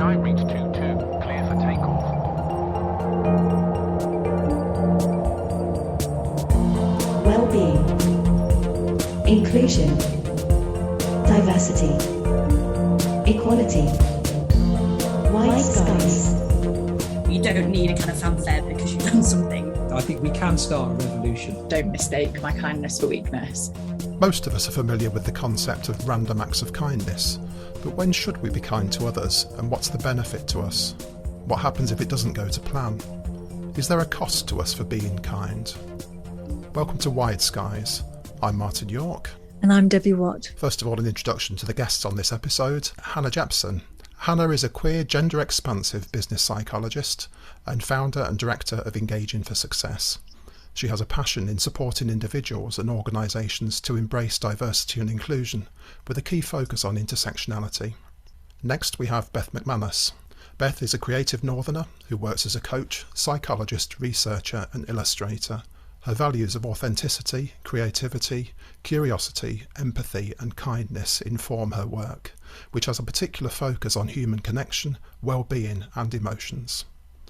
Sky reads 2-2, clear for takeoff. Well-being, inclusion, diversity, equality, wide skies. You don't need a kind of fanfare because you've done something. I think we can start a revolution. Don't mistake my kindness for weakness. Most of us are familiar with the concept of random acts of kindness, but when should we be kind to others, and what's the benefit to us? What happens if it doesn't go to plan? Is there a cost to us for being kind? Welcome to Wide Skies. I'm Martin York. And I'm Debbie Watt. First of all, an introduction to the guests on this episode. Hannah Jepson. Hannah is a queer, gender-expansive business psychologist and founder and director of Engaging for Success. She has a passion in supporting individuals and organisations to embrace diversity and inclusion, with a key focus on intersectionality. Next, we have Beth McManus. Beth is a creative northerner who works as a coach, psychologist, researcher and illustrator. Her values of authenticity, creativity, curiosity, empathy and kindness inform her work, which has a particular focus on human connection, well-being and emotions.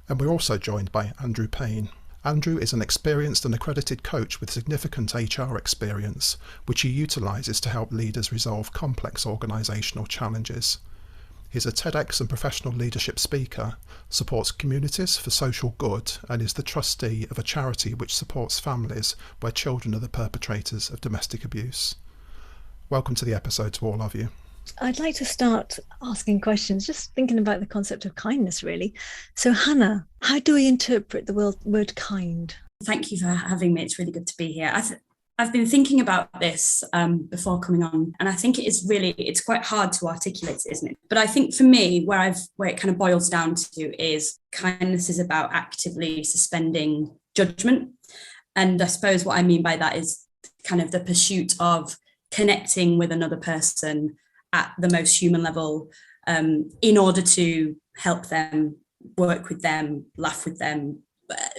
And we're also joined by Andrew Payne. Andrew is an experienced and accredited coach with significant HR experience, which he utilises to help leaders resolve complex organisational challenges. He's a TEDx and professional leadership speaker, supports communities for social good, and is the trustee of a charity which supports families where children are the perpetrators of domestic abuse. Welcome to the episode to all of you. I'd like to start asking questions, just thinking about the concept of kindness, really. So, Hannah, how do we interpret the word kind? Thank you for having me. It's really good to be here. I've been thinking about this before coming on, and I think it's quite hard to articulate, isn't it? But I think for me, where it kind of boils down to is kindness is about actively suspending judgment. And I suppose what I mean by that is kind of the pursuit of connecting with another person at the most human level, in order to help them, work with them, laugh with them,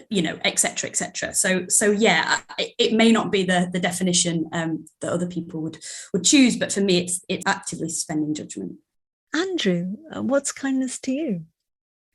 et cetera, et cetera. So yeah, it may not be the definition that other people would choose, but for me, it's actively suspending judgment. Andrew, what's kindness to you?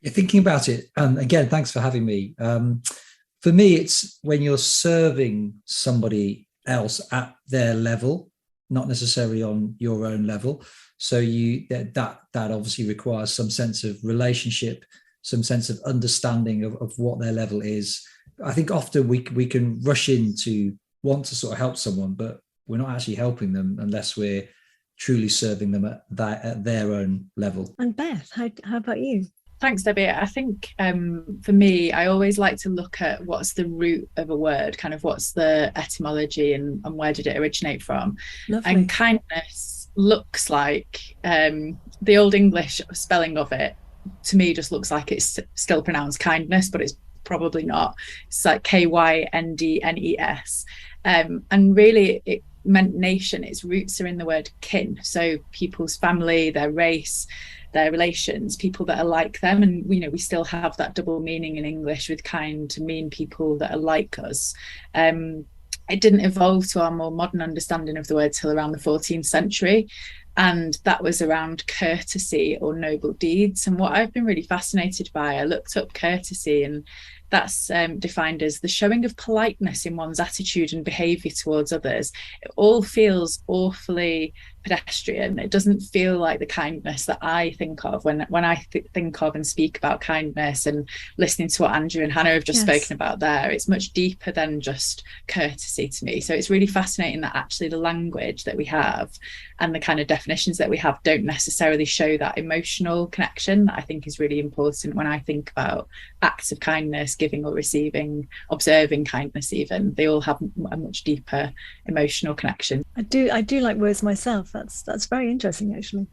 Yeah, thinking about it, and again, thanks for having me. For me, it's when you're serving somebody else at their level, not necessarily on your own level. So that obviously requires some sense of relationship, some sense of understanding of what their level is. I think often we can rush in to want to sort of help someone, but we're not actually helping them unless we're truly serving them at their own level. And Beth, how about you? Thanks, Debbie. I think for me, I always like to look at what's the root of a word, kind of what's the etymology and where did it originate from. Lovely. And kindness looks like the Old English spelling of it, to me, just looks like it's still pronounced kindness, but it's probably not. It's like Kyndnes. And really, it meant nation. Its roots are in the word kin. So people's family, their race, their relations, people that are like them. And, we still have that double meaning in English with kind to mean people that are like us. It didn't evolve to our more modern understanding of the word till around the 14th century. And that was around courtesy or noble deeds. And what I've been really fascinated by, I looked up courtesy, and that's defined as the showing of politeness in one's attitude and behaviour towards others. It all feels awfully pedestrian. It doesn't feel like the kindness that I think of when I think of and speak about kindness, and listening to what Andrew and Hannah have just spoken about there. It's much deeper than just courtesy to me. So it's really fascinating that actually the language that we have and the kind of definitions that we have don't necessarily show that emotional connection that I think is really important when I think about acts of kindness, giving or receiving, observing kindness even. They all have a much deeper emotional connection. I do like words myself. That's very interesting, actually.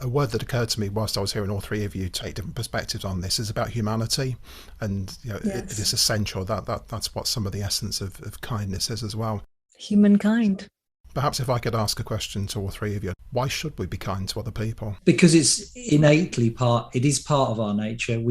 A word that occurred to me whilst I was hearing all three of you take different perspectives on this is about humanity, and it is essential that's what some of the essence of kindness is as well. Humankind. Perhaps if I could ask a question to all three of you, why should we be kind to other people? Because it's innately part of our nature.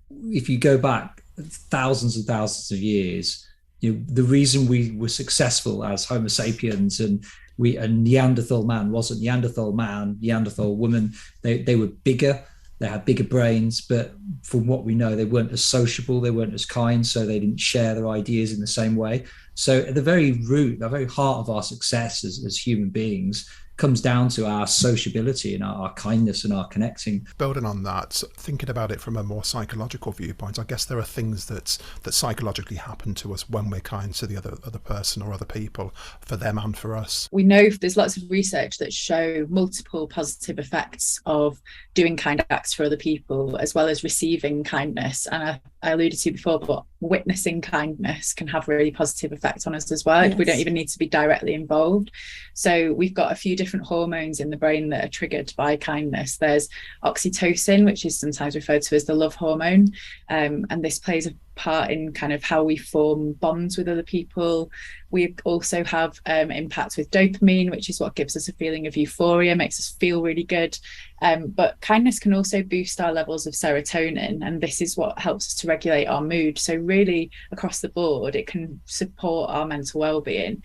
If you go back thousands and thousands of years, the reason we were successful as Homo sapiens and a Neanderthal man wasn't Neanderthal man, Neanderthal woman. They were bigger, they had bigger brains, but from what we know, they weren't as sociable, they weren't as kind, so they didn't share their ideas in the same way. So at the very root, the very heart of our success as human beings comes down to our sociability and our kindness and our connecting. Building on that, thinking about it from a more psychological viewpoint, I guess there are things that psychologically happen to us when we're kind to the other person or other people, for them and for us. We know there's lots of research that show multiple positive effects of doing kind acts for other people, as well as receiving kindness. And I alluded to before, but witnessing kindness can have really positive effects on us as well. Yes. We don't even need to be directly involved. So we've got a few different hormones in the brain that are triggered by kindness. There's oxytocin, which is sometimes referred to as the love hormone, and this plays a part in kind of how we form bonds with other people. We also have impacts with dopamine, which is what gives us a feeling of euphoria, makes us feel really good. But kindness can also boost our levels of serotonin, and this is what helps us to regulate our mood. So really across the board, it can support our mental well-being.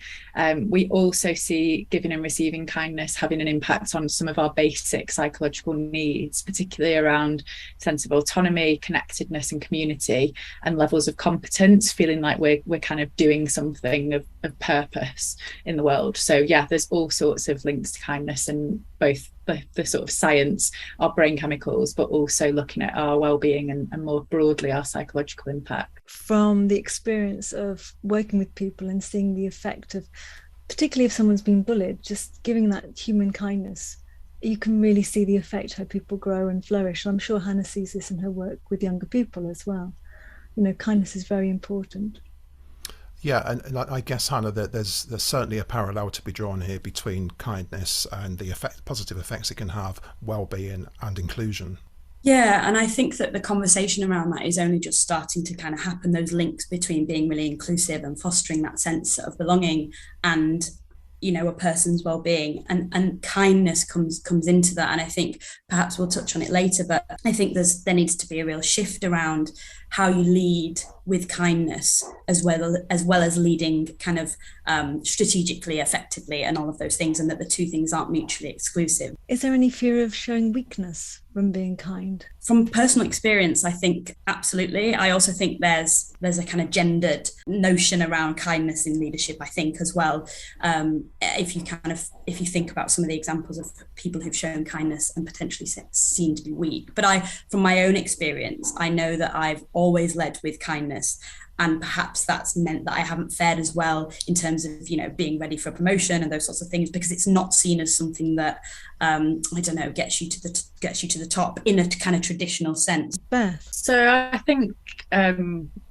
We also see giving and receiving kindness having an impact on some of our basic psychological needs, particularly around sense of autonomy, connectedness and community, and levels of competence, feeling like we're kind of doing something of purpose in the world. So yeah, there's all sorts of links to kindness, and both the sort of science, our brain chemicals, but also looking at our well-being and more broadly our psychological impact. From the experience of working with people and seeing the effect of, particularly if someone's been bullied, just giving that human kindness, you can really see the effect, how people grow and flourish. I'm sure Hannah sees this in her work with younger people as well. You know, kindness is very important. Yeah, and I guess, Hannah, that there's certainly a parallel to be drawn here between kindness and the positive effects it can have, well-being and inclusion. Yeah, and I think that the conversation around that is only just starting to kind of happen, those links between being really inclusive and fostering that sense of belonging and, you know, a person's well-being, and kindness comes into that. And I think perhaps we'll touch on it later, but I think there needs to be a real shift around how you lead with kindness as well as leading kind of strategically, effectively, and all of those things, and that the two things aren't mutually exclusive. Is there any fear of showing weakness from being kind? From personal experience, I think absolutely. I also think there's a kind of gendered notion around kindness in leadership, I think, as well. If you think about some of the examples of people who've shown kindness and potentially seen to be weak. But from my own experience, I know that I've always led with kindness, and perhaps that's meant that I haven't fared as well in terms of, you know, being ready for a promotion and those sorts of things, because it's not seen as something that gets you to the top in a kind of traditional sense. Beth? So I think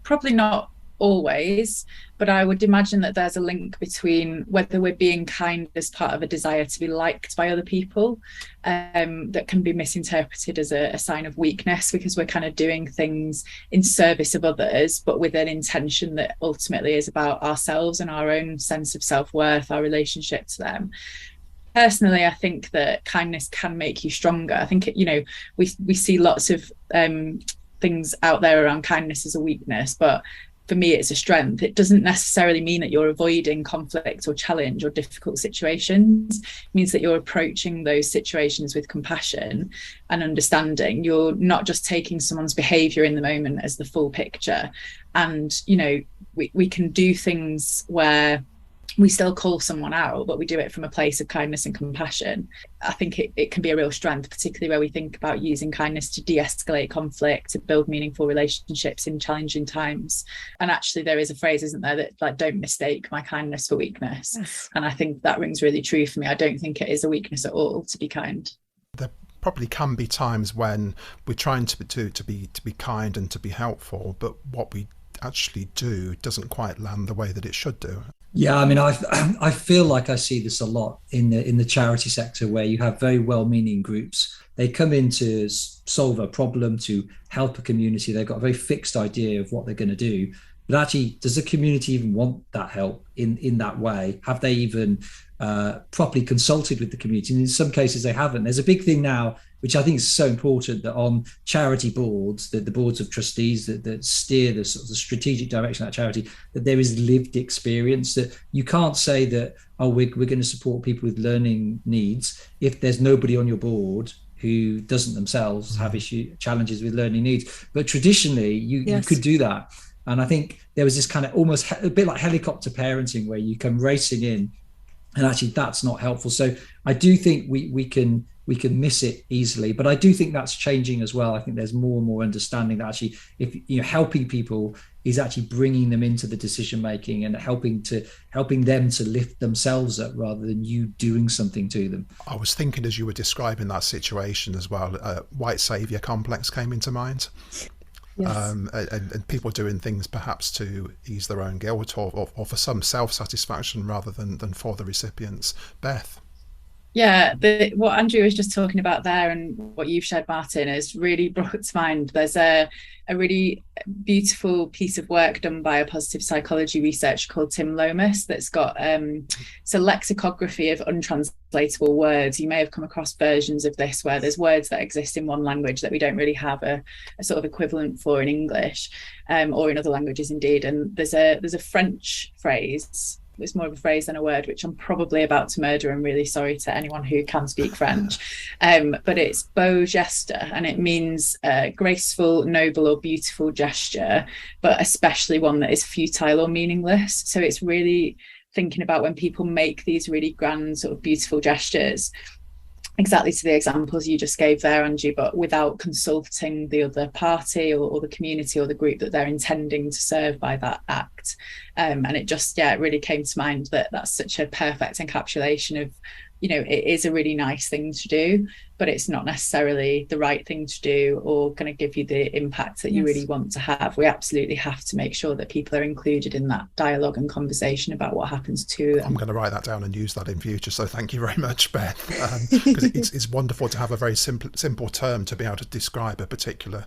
probably not always, but I would imagine that there's a link between whether we're being kind as part of a desire to be liked by other people, that can be misinterpreted as a sign of weakness, because we're kind of doing things in service of others, but with an intention that ultimately is about ourselves and our own sense of self-worth, our relationship to them. Personally, I think that kindness can make you stronger. I think, you know, we see lots of things out there around kindness as a weakness, but for me, it's a strength. It doesn't necessarily mean that you're avoiding conflict or challenge or difficult situations. It means that you're approaching those situations with compassion and understanding. You're not just taking someone's behavior in the moment as the full picture. And, you know, we can do things where we still call someone out, but we do it from a place of kindness and compassion. I think it can be a real strength, particularly where we think about using kindness to de-escalate conflict, to build meaningful relationships in challenging times. And actually there is a phrase, isn't there, that like, don't mistake my kindness for weakness. Yes. And I think that rings really true for me. I don't think it is a weakness at all to be kind. There probably can be times when we're trying to be kind and to be helpful, but what we actually do doesn't quite land the way that it should do. Yeah, I mean, I feel like I see this a lot in the charity sector, where you have very well-meaning groups. They come in to solve a problem, to help a community. They've got a very fixed idea of what they're going to do. But actually, does the community even want that help in that way? Have they even properly consulted with the community? And in some cases, they haven't. There's a big thing now, which I think is so important, that on charity boards, that the boards of trustees that steer the sort of the strategic direction of that charity, that there is lived experience, that you can't say that, oh, we're going to support people with learning needs if there's nobody on your board who doesn't themselves have challenges with learning needs. But traditionally, you could do that. And I think there was this kind of almost a bit like helicopter parenting where you come racing in, and actually that's not helpful. So I do think we can miss it easily, but I do think that's changing as well. I think there's more and more understanding that actually, if helping people is actually bringing them into the decision making and helping them to lift themselves up rather than you doing something to them. I was thinking as you were describing that situation as well, white saviour complex came into mind. Yes. And people doing things perhaps to ease their own guilt or for some self-satisfaction rather than for the recipients. Beth? Yeah, what Andrew was just talking about there and what you've shared, Martin, has really brought to mind. There's a really beautiful piece of work done by a positive psychology researcher called Tim Lomas that's got it's a lexicography of untranslatable words. You may have come across versions of this where there's words that exist in one language that we don't really have a sort of equivalent for in English, or in other languages indeed. And there's a French phrase. It's more of a phrase than a word, which I'm probably about to murder. I'm really sorry to anyone who can speak French. But it's beau gesture, and it means graceful, noble or beautiful gesture, but especially one that is futile or meaningless. So it's really thinking about when people make these really grand sort of beautiful gestures, exactly to the examples you just gave there, Angie, but without consulting the other party or the community or the group that they're intending to serve by that act. And it just, it really came to mind that that's such a perfect encapsulation of, it is a really nice thing to do, but it's not necessarily the right thing to do or going to give you the impact that you really want to have. We absolutely have to make sure that people are included in that dialogue and conversation about what happens to them. I'm going to write that down and use that in future. So thank you very much, Beth. Because it's wonderful to have a very simple term to be able to describe a particular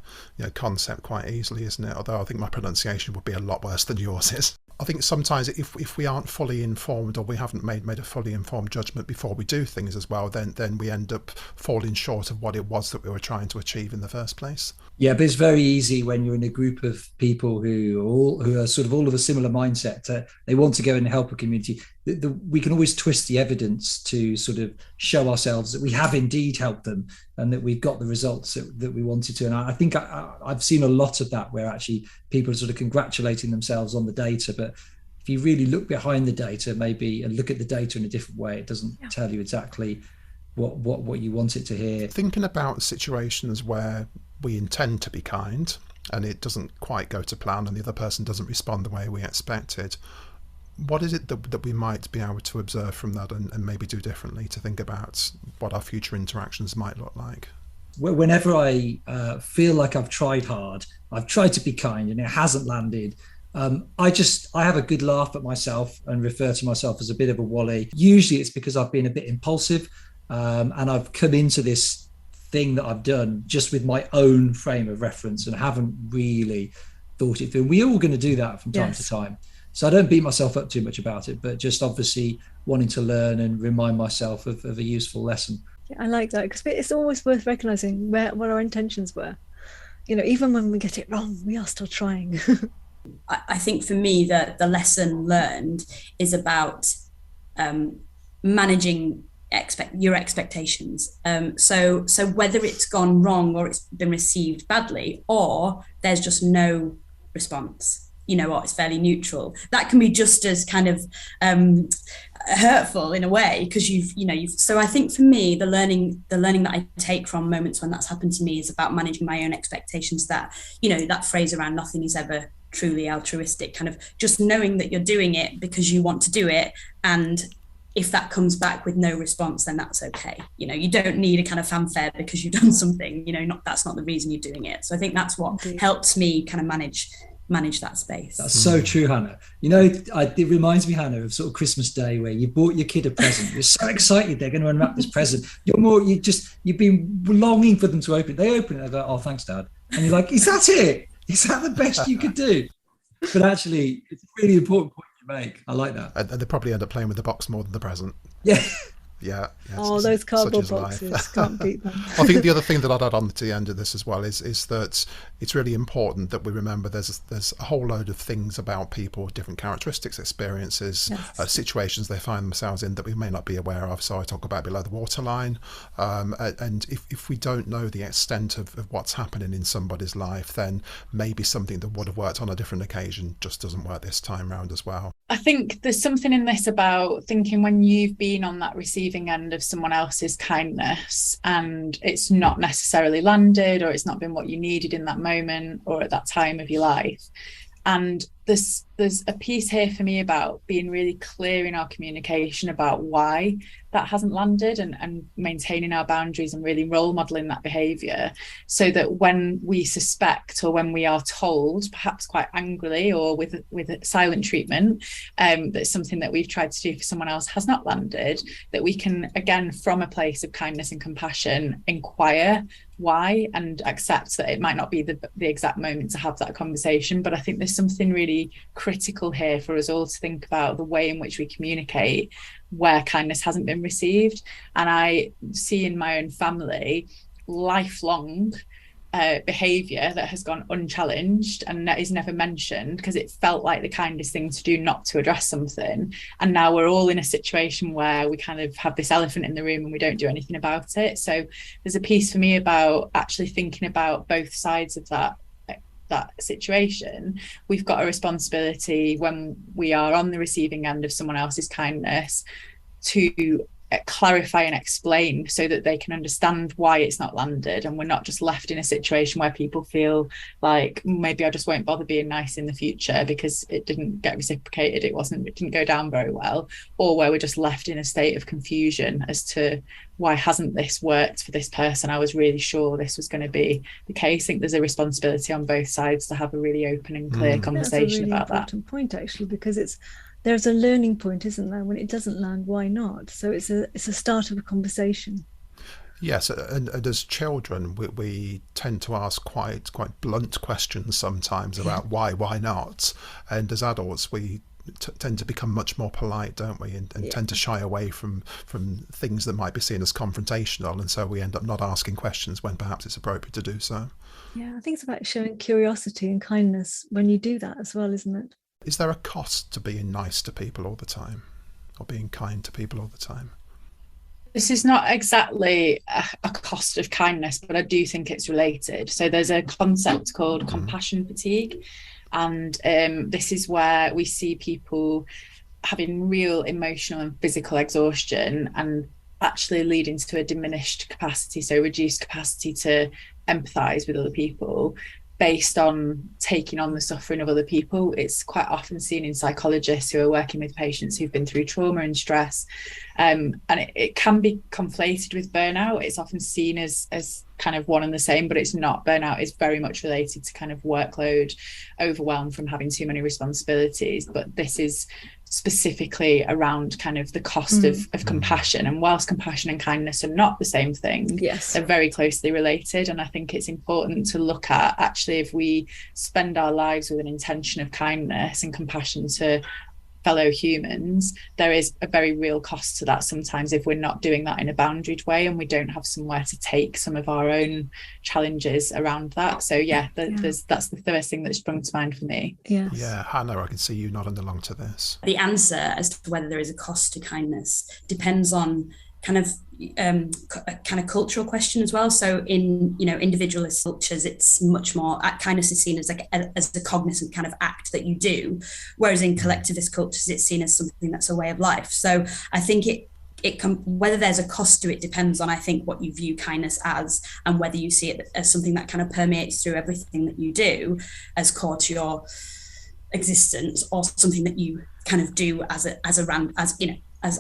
concept quite easily, isn't it? Although I think my pronunciation would be a lot worse than yours is. I think sometimes if we aren't fully informed or we haven't made a fully informed judgment before we do things as well, then we end up falling short of what it was that we were trying to achieve in the first place. Yeah, but it's very easy when you're in a group of people who are sort of all of a similar mindset. They want to go and help a community. We can always twist the evidence to sort of show ourselves that we have indeed helped them and that we've got the results that we wanted to. And I think I've seen a lot of that where actually people are sort of congratulating themselves on the data. But if you really look behind the data maybe and look at the data in a different way, it doesn't tell you exactly what you want it to hear. Thinking about situations where we intend to be kind and it doesn't quite go to plan and the other person doesn't respond the way we expected, what is it that we might be able to observe from that and maybe do differently to think about what our future interactions might look like? Whenever I feel like I've tried hard, I've tried to be kind and it hasn't landed, I have a good laugh at myself and refer to myself as a bit of a wally. Usually it's because I've been a bit impulsive and I've come into this thing that I've done just with my own frame of reference and haven't really thought it through. We're all going to do that from time to time. So I don't beat myself up too much about it, but just obviously wanting to learn and remind myself of a useful lesson. Yeah, I like that because it's always worth recognizing what our intentions were. Even when we get it wrong, we are still trying. I think for me, the lesson learned is about managing your expectations. So whether it's gone wrong or it's been received badly or there's just no response, or it's fairly neutral, that can be just as kind of hurtful in a way because you've so I think for me the learning that I take from moments when that's happened to me is about managing my own expectations, that that phrase around nothing is ever truly altruistic, kind of just knowing that you're doing it because you want to do it, and if that comes back with no response, then that's okay. You don't need a kind of fanfare because you've done something, that's not the reason you're doing it. So I think that's what helps me kind of manage that space. That's so true, Hannah. It reminds me, Hannah, of sort of Christmas Day where you bought your kid a present. You're so excited they're going to unwrap this present. You've been longing for them to open it. They open it, they go, "Oh, thanks, Dad." And you're like, "Is that it? Is that the best you could do?" But actually, it's a really important point you make. I like that. And they probably end up playing with the box more than the present. Yeah. Yeah. Oh, those such cardboard is life. boxes, can't beat them. I think the other thing that I'd add on to the end of this as well is that it's really important that we remember there's a whole load of things about people, different characteristics, experiences, Yes. situations they find themselves in that we may not be aware of. So I talk about below the waterline. And if we don't know the extent of what's happening in somebody's life, then maybe something that would have worked on a different occasion just doesn't work this time round as well. I think there's something in this about thinking when you've been on that receiving end of someone else's kindness and it's not necessarily landed, or it's not been what you needed in that moment or at that time of your life. And there's a piece here for me about being really clear in our communication about why that hasn't landed, and maintaining our boundaries and really role modeling that behavior, so that when we suspect or when we are told, perhaps quite angrily or with silent treatment, that something that we've tried to do for someone else has not landed, that we can, again, from a place of kindness and compassion, inquire why and accept that it might not be the exact moment to have that conversation. But I think there's something really critical here for us all to think about the way in which we communicate where kindness hasn't been received. And I see in my own family lifelong behavior that has gone unchallenged and that is never mentioned because it felt like the kindest thing to do not to address something. And now we're all in a situation where we kind of have this elephant in the room and we don't do anything about it. So there's a piece for me about actually thinking about both sides of that situation. We've got a responsibility when we are on the receiving end of someone else's kindness to clarify and explain so that they can understand why it's not landed, and we're not just left in a situation where people feel like maybe I just won't bother being nice in the future because it didn't get reciprocated, it didn't go down very well, or where we're just left in a state of confusion as to why hasn't this worked for this person. I was really sure this was going to be the case. I think there's a responsibility on both sides to have a really open and clear conversation about that. That's a really important point, actually, because there's a learning point, isn't there? When it doesn't land, why not? So it's a start of a conversation. Yes, and as children, we tend to ask quite blunt questions sometimes about why not, and as adults, we tend to become much more polite, don't we, and tend to shy away from things that might be seen as confrontational, and so we end up not asking questions when perhaps it's appropriate to do so. Yeah, I think it's about showing curiosity and kindness when you do that as well, isn't it? Is there a cost to being nice to people all the time, or being kind to people all the time? This is not exactly a cost of kindness, but I do think it's related. So there's a concept called compassion fatigue. And this is where we see people having real emotional and physical exhaustion and actually leading to a diminished capacity, so reduced capacity to empathise with other people based on taking on the suffering of other people. It's quite often seen in psychologists who are working with patients who've been through trauma and stress. And it can be conflated with burnout. It's often seen as kind of one and the same, but it's not. Burnout is very much related to kind of workload, overwhelm from having too many responsibilities. But this is specifically around kind of the cost of compassion. And whilst compassion and kindness are not the same thing, yes, they're very closely related. And I think it's important to look at, actually, if we spend our lives with an intention of kindness and compassion to fellow humans, there is a very real cost to that sometimes if we're not doing that in a boundaried way and we don't have somewhere to take some of our own challenges around that. So that's the first thing that sprung to mind for me. Yes. Yeah, Hannah, I can see you nodding along to this. The answer as to whether there is a cost to kindness depends on kind of a kind of cultural question as well. So in individualist cultures, it's much more kindness is seen as as a cognizant kind of act that you do, whereas in collectivist cultures it's seen as something that's a way of life. So I think whether there's a cost to it depends on, I think, what you view kindness as, and whether you see it as something that kind of permeates through everything that you do as core to your existence, or something that you kind of do as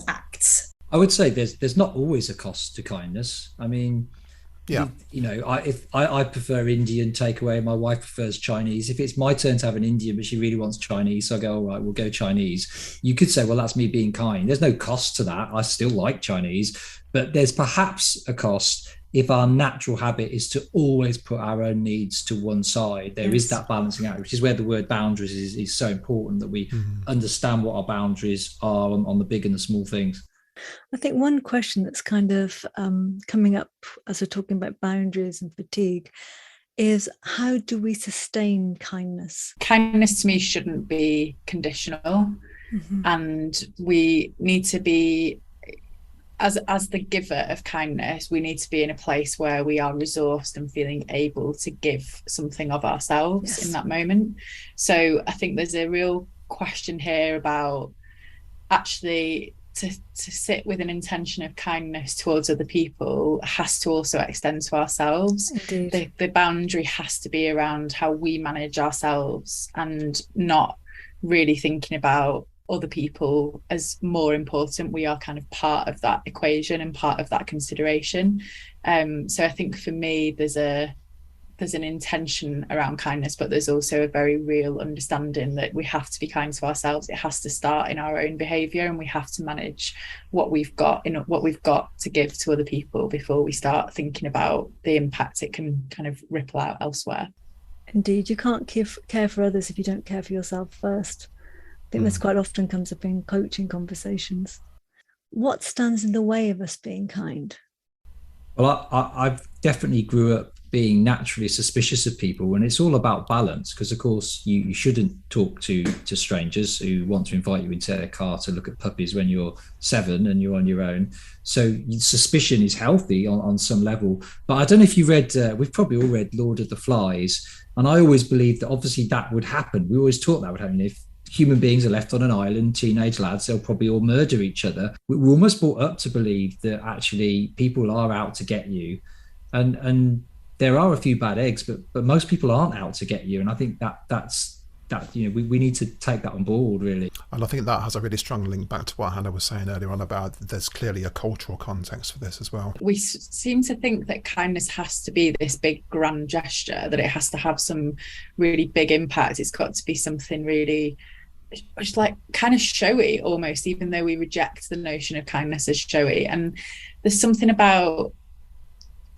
acts. I would say there's not always a cost to kindness. I mean, I prefer Indian takeaway, my wife prefers Chinese. If it's my turn to have an Indian, but she really wants Chinese, so I go, all right, we'll go Chinese. You could say, well, that's me being kind. There's no cost to that. I still like Chinese, but there's perhaps a cost if our natural habit is to always put our own needs to one side. There is that balancing act, which is where the word boundaries is so important, that we understand what our boundaries are on the big and the small things. I think one question that's kind of coming up as we're talking about boundaries and fatigue is, how do we sustain kindness? Kindness to me shouldn't be conditional. And we need to be, as the giver of kindness, we need to be in a place where we are resourced and feeling able to give something of ourselves in that moment. So I think there's a real question here about actually to sit with an intention of kindness towards other people has to also extend to ourselves. The boundary has to be around how we manage ourselves and not really thinking about other people as more important. We are kind of part of that equation and part of that consideration. So I think for me, there's an intention around kindness, but there's also a very real understanding that we have to be kind to ourselves. It has to start in our own behaviour, and we have to manage what we've got to give to other people before we start thinking about the impact it can kind of ripple out elsewhere. Indeed, you can't care for others if you don't care for yourself first. I think this quite often comes up in coaching conversations. What stands in the way of us being kind? Well, I've definitely grew up being naturally suspicious of people, and it's all about balance, because of course you shouldn't talk to strangers who want to invite you into their car to look at puppies when you're 7 and you're on your own. So suspicion is healthy on some level. But I don't know if you read, we've probably all read Lord of the Flies, and I always believed that obviously that would happen. We always thought that would happen. If human beings are left on an island, teenage lads, they'll probably all murder each other. We're almost brought up to believe that actually people are out to get you, and there are a few bad eggs, but most people aren't out to get you. And I think that's we need to take that on board, really. And I think that has a really strong link back to what Hannah was saying earlier on about there's clearly a cultural context for this as well. We seem to think that kindness has to be this big grand gesture, that it has to have some really big impact. It's got to be something really just like kind of showy almost, even though we reject the notion of kindness as showy. And there's something about,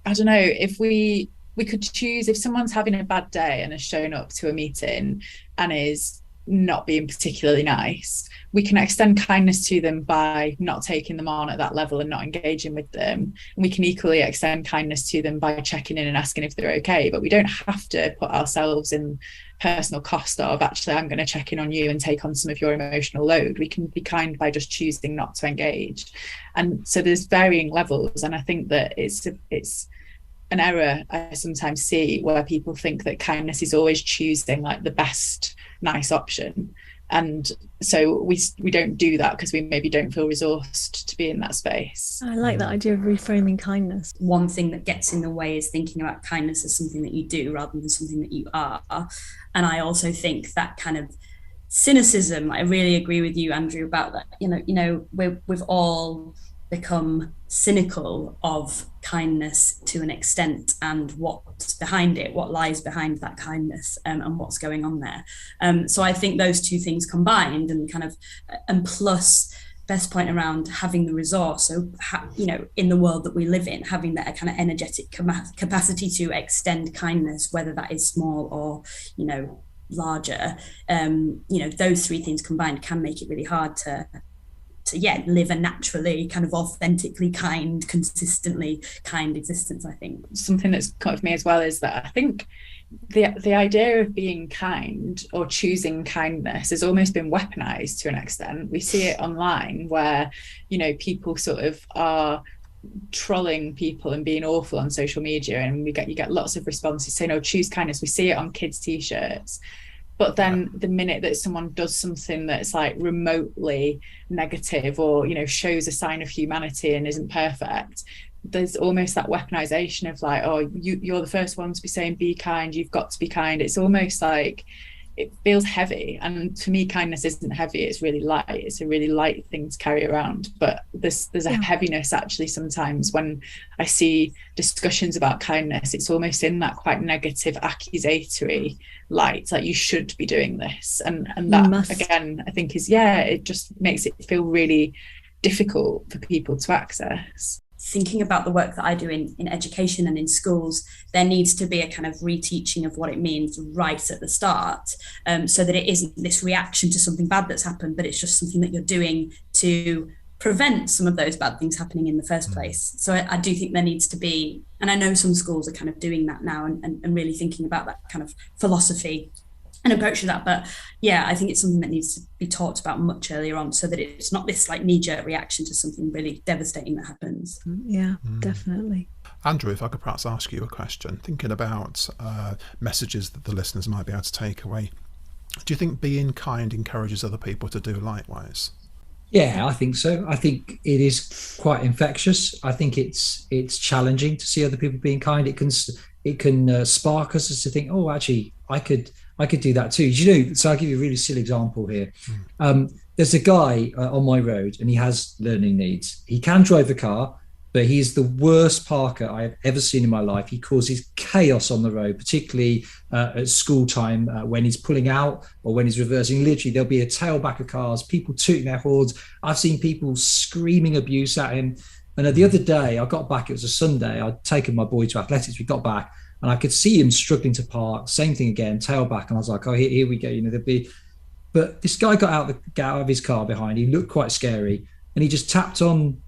I don't know, if we could choose, if someone's having a bad day and has shown up to a meeting and is not being particularly nice, we can extend kindness to them by not taking them on at that level and not engaging with them. And we can equally extend kindness to them by checking in and asking if they're okay. But we don't have to put ourselves in personal cost of, actually, I'm going to check in on you and take on some of your emotional load. We can be kind by just choosing not to engage. And so there's varying levels. And I think that it's an error I sometimes see, where people think that kindness is always choosing like the best nice option. And so we don't do that because we maybe don't feel resourced to be in that space. I like that idea of reframing kindness. One thing that gets in the way is thinking about kindness as something that you do rather than something that you are. And I also think that kind of cynicism, I really agree with you, Andrew, about that. We've all become cynical of kindness to an extent, and what's behind it, what lies behind that kindness, and what's going on there. So I think those two things combined, and plus Beth's point around having the resource, so in the world that we live in, having that kind of energetic capacity to extend kindness, whether that is small or larger, those three things combined can make it really hard to live a naturally kind of authentically kind, consistently kind existence. I think something that's come with me as well is that I think the idea of being kind or choosing kindness has almost been weaponized to an extent. We see it online where people sort of are trolling people and being awful on social media, and you get lots of responses saying, "Oh, choose kindness." We see it on kids' t-shirts. But then the minute that someone does something that's like remotely negative or, shows a sign of humanity and isn't perfect, there's almost that weaponization of like, oh, you're the first one to be saying be kind, you've got to be kind. It's almost like it feels heavy. And for me, kindness isn't heavy, it's really light. It's a really light thing to carry around. But there's a heaviness actually sometimes when I see discussions about kindness. It's almost in that quite negative, accusatory light, like you should be doing this. And that again, I think it just makes it feel really difficult for people to access. Thinking about the work that I do in education and in schools, there needs to be a kind of reteaching of what it means right at the start, so that it isn't this reaction to something bad that's happened, but it's just something that you're doing to prevent some of those bad things happening in the first place. So I do think there needs to be, and I know some schools are kind of doing that now and really thinking about that kind of philosophy and approach to that. But yeah, I think it's something that needs to be talked about much earlier on, so that it's not this like knee-jerk reaction to something really devastating that happens. Yeah, definitely. Andrew, if I could perhaps ask you a question, thinking about messages that the listeners might be able to take away. Do you think being kind encourages other people to do likewise? Yeah, I think so. I think it is quite infectious. I think it's challenging to see other people being kind. It can spark us as to think, oh, actually, I could do that too. You know, so I'll give you a really silly example here. There's a guy on my road, and he has learning needs. He can drive a car, but he's the worst parker I've ever seen in my life. He causes chaos on the road, particularly at school time when he's pulling out or when he's reversing. Literally, there'll be a tailback of cars, people tooting their horns. I've seen people screaming abuse at him. And the other day, I got back, it was a Sunday, I'd taken my boy to athletics, we got back, and I could see him struggling to park. Same thing again, tailback. And I was like, oh, here we go. You know, there'll be... But this guy got out of his car behind. He looked quite scary. And he just tapped on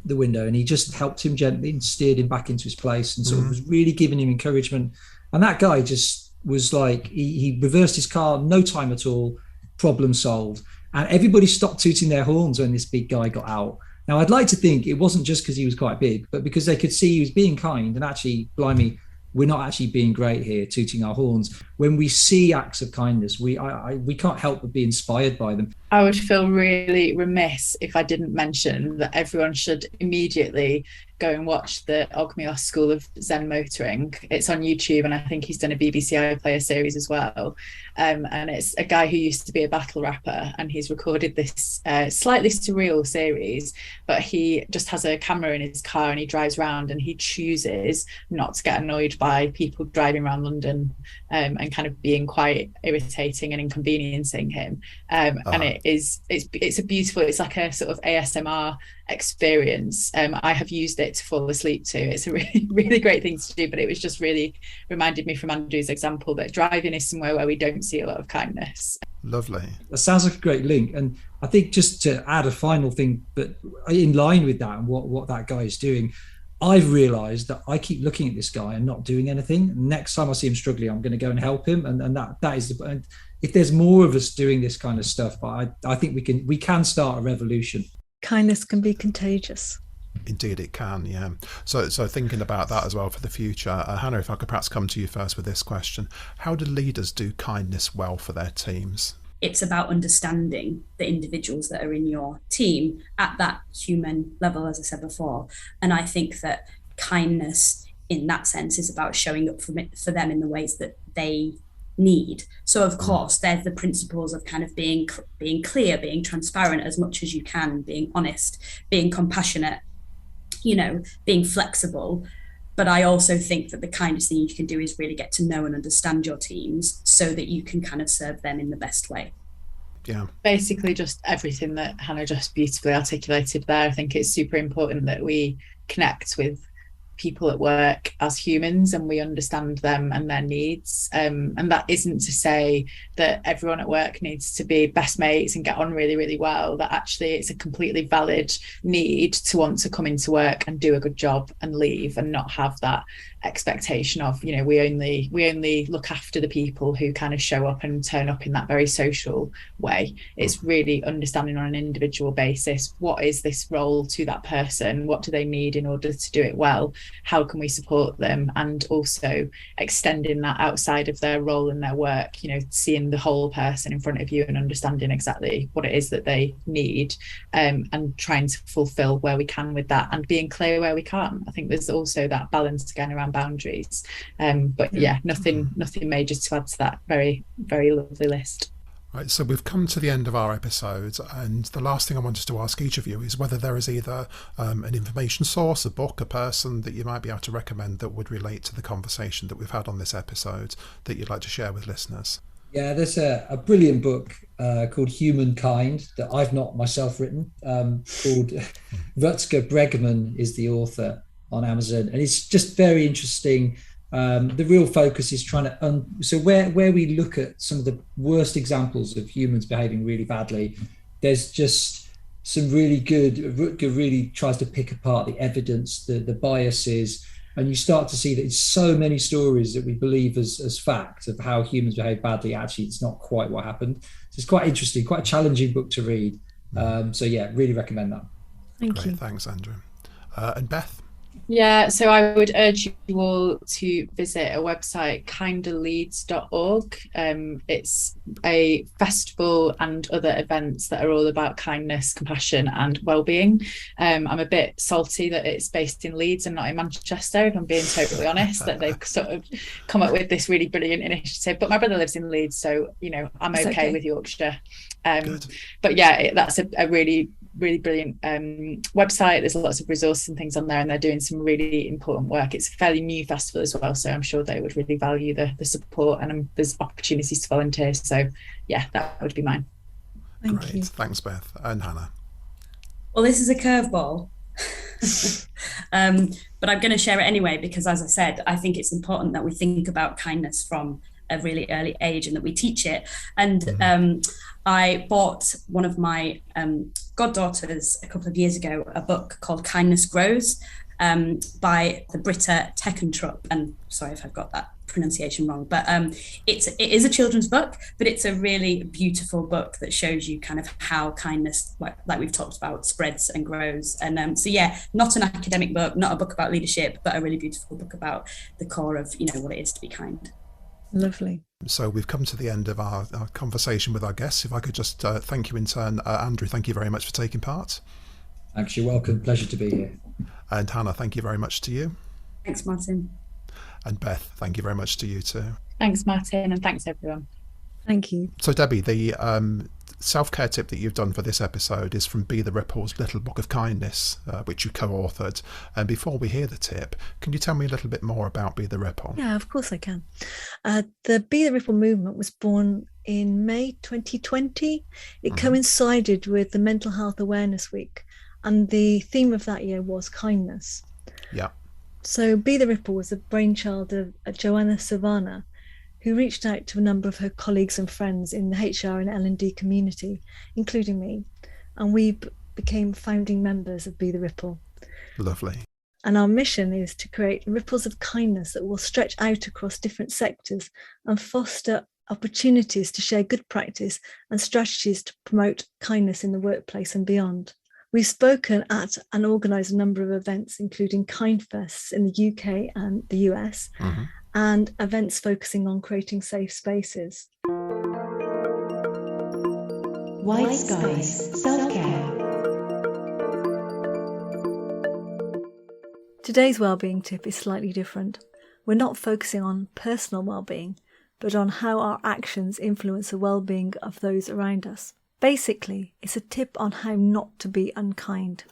the window and he just helped him gently and steered him back into his place and sort of was really giving him encouragement. And that guy just was like, he reversed his car, no time at all, problem solved. And everybody stopped tooting their horns when this big guy got out. Now, I'd like to think it wasn't just because he was quite big, but because they could see he was being kind and actually, blimey, we're not actually being great here, tooting our horns. When we see acts of kindness, we can't help but be inspired by them. I would feel really remiss if I didn't mention that everyone should immediately go and watch the Ogmios School of Zen Motoring. It's on YouTube, and I think he's done a BBC iPlayer series as well. And it's a guy who used to be a battle rapper, and he's recorded this slightly surreal series, but he just has a camera in his car and he drives around and he chooses not to get annoyed by people driving around London and kind of being quite irritating and inconveniencing him. And it's a beautiful, it's like a sort of ASMR experience. I have used it to fall asleep to. It's a really, really great thing to do, but it was just really reminded me from Andrew's example that driving is somewhere where we don't see a lot of kindness. Lovely. That sounds like a great link. And I think just to add a final thing, but in line with that and what that guy is doing, I've realized that I keep looking at this guy and not doing anything. Next time I see him struggling, I'm going to go and help him. And that is the, and if there's more of us doing this kind of stuff, but I think we can start a revolution. Kindness can be contagious. Indeed it can, yeah. So thinking about that as well for the future, Hannah, if I could perhaps come to you first with this question. How do leaders do kindness well for their teams? It's about understanding the individuals that are in your team at that human level, as I said before. And I think that kindness in that sense is about showing up for them in the ways that they need. So of course there's the principles of kind of being clear, being transparent as much as you can, being honest, being compassionate, you know, being flexible. But I also think that the kindest thing you can do is really get to know and understand your teams so that you can kind of serve them in the best way. Yeah. Basically just everything that Hannah just beautifully articulated there. I think it's super important that we connect with people at work as humans and we understand them and their needs. And that isn't to say that everyone at work needs to be best mates and get on really, really well. That actually it's a completely valid need to want to come into work and do a good job and leave and not have that expectation of, you know, we only look after the people who kind of show up and turn up in that very social way. It's really understanding on an individual basis, what is this role to that person? What do they need in order to do it well? How can we support them? And also extending that outside of their role and their work, you know, seeing the whole person in front of you and understanding exactly what it is that they need, and trying to fulfill where we can with that and being clear where we can't. I think there's also that balance again around boundaries. But yeah, nothing major to add to that very, very lovely list. Right, so we've come to the end of our episode, and the last thing I wanted to ask each of you is whether there is either an information source, a book, a person that you might be able to recommend that would relate to the conversation that we've had on this episode that you'd like to share with listeners. Yeah, there's a brilliant book called Humankind that I've not myself written, called Rutger Bregman is the author, on Amazon, and it's just very interesting. The real focus is trying to so where we look at some of the worst examples of humans behaving really badly, there's just some really good, Rutger really tries to pick apart the evidence, the biases, and you start to see that it's so many stories that we believe as fact of how humans behave badly. Actually, it's not quite what happened. So it's quite interesting, quite a challenging book to read. So yeah, really recommend that. Thank you. Thanks, Andrew. And Beth? Yeah, so I would urge you all to visit a website, kinderleeds.org. It's a festival and other events that are all about kindness, compassion and well-being. I'm a bit salty that it's based in Leeds and not in Manchester, if I'm being totally honest, that they've sort of come up with this really brilliant initiative. But my brother lives in Leeds, so, you know, I'm okay with Yorkshire. But yeah, that's a really brilliant website. There's lots of resources and things on there, and they're doing some really important work. It's a fairly new festival as well, so I'm sure they would really value the support, and there's opportunities to volunteer. So yeah, that would be mine. Thank you. Thanks, Beth. And Hannah? Well, this is a curveball. But I'm going to share it anyway, because as I said, I think it's important that we think about kindness from a really early age and that we teach it. And I bought one of my goddaughters a couple of years ago a book called Kindness Grows by the Britta Teckentrup. And sorry if I've got that pronunciation wrong, but it is a children's book, but it's a really beautiful book that shows you kind of how kindness, like we've talked about, spreads and grows. And so yeah, not an academic book, not a book about leadership, but a really beautiful book about the core of, you know, what it is to be kind. Lovely. So we've come to the end of our conversation with our guests. If I could just thank you in turn. Andrew, thank you very much for taking part. Thanks, you're welcome. Pleasure to be here. And Hannah, thank you very much to you. Thanks, Martin. And Beth, thank you very much to you too. Thanks, Martin, and thanks everyone. Thank you. So Debbie, the self-care tip that you've done for this episode is from Be the Ripple's Little Book of Kindness, which you co-authored. And before we hear the tip, can you tell me a little bit more about Be the Ripple? Yeah, of course I can. The Be the Ripple movement was born in May 2020. It coincided with the Mental Health Awareness Week, and the theme of that year was kindness. Yeah. So Be the Ripple was a brainchild of Joanna Savannah, who reached out to a number of her colleagues and friends in the HR and L&D community, including me, and we became founding members of Be the Ripple. Lovely. And our mission is to create ripples of kindness that will stretch out across different sectors and foster opportunities to share good practice and strategies to promote kindness in the workplace and beyond. We've spoken at and organised a number of events, including Kindfests in the UK and the US, and events focusing on creating safe spaces. White Skies Self-Care. Today's wellbeing tip is slightly different. We're not focusing on personal wellbeing, but on how our actions influence the wellbeing of those around us. Basically, it's a tip on how not to be unkind.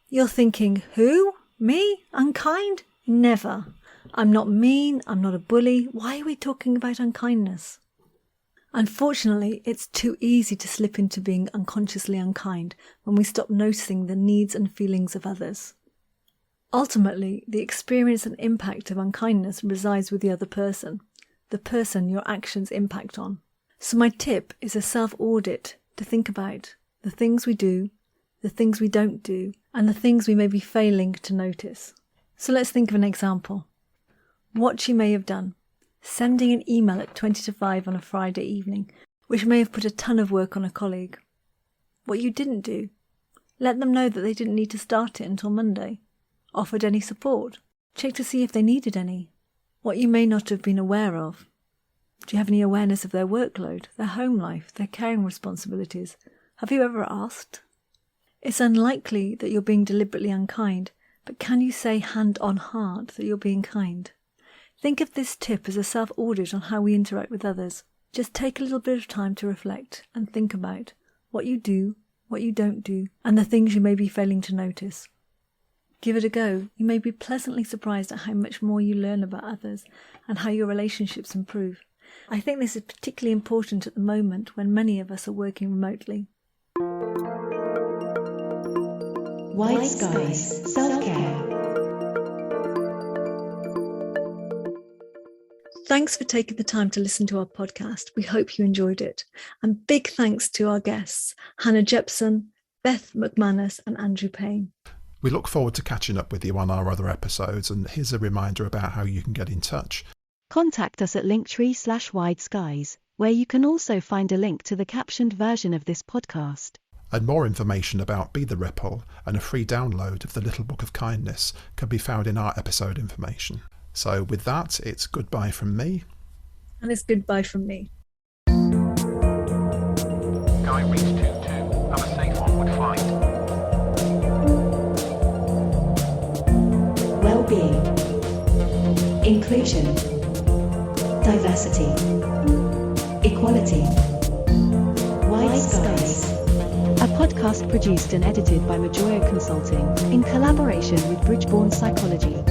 You're thinking, who? Me? Unkind? Never. I'm not mean, I'm not a bully. Why are we talking about unkindness? Unfortunately, it's too easy to slip into being unconsciously unkind when we stop noticing the needs and feelings of others. Ultimately, the experience and impact of unkindness resides with the other person, the person your actions impact on. So my tip is a self-audit to think about the things we do, the things we don't do, and the things we may be failing to notice. So let's think of an example. What you may have done. Sending an email at 20 to 5 on a Friday evening, which may have put a ton of work on a colleague. What you didn't do. Let them know that they didn't need to start it until Monday. Offered any support. Check to see if they needed any. What you may not have been aware of. Do you have any awareness of their workload, their home life, their caring responsibilities? Have you ever asked? It's unlikely that you're being deliberately unkind, but can you say hand on heart that you're being kind? Think of this tip as a self-audit on how we interact with others. Just take a little bit of time to reflect and think about what you do, what you don't do, and the things you may be failing to notice. Give it a go. You may be pleasantly surprised at how much more you learn about others and how your relationships improve. I think this is particularly important at the moment when many of us are working remotely. White Skies Self-Care. Thanks for taking the time to listen to our podcast. We hope you enjoyed it. And big thanks to our guests, Hannah Jepson, Beth McManus and Andrew Payne. We look forward to catching up with you on our other episodes, and here's a reminder about how you can get in touch. Contact us at linktree/wide skies, where you can also find a link to the captioned version of this podcast. And more information about Be the Ripple and a free download of the Little Book of Kindness can be found in our episode information. So with that, it's goodbye from me. And it's goodbye from me. Guy reads 2-2, and a safe one would find. Well-being, inclusion, diversity, equality. Wide Skies. A podcast produced and edited by Majoya Consulting in collaboration with Bridgeborn Psychology.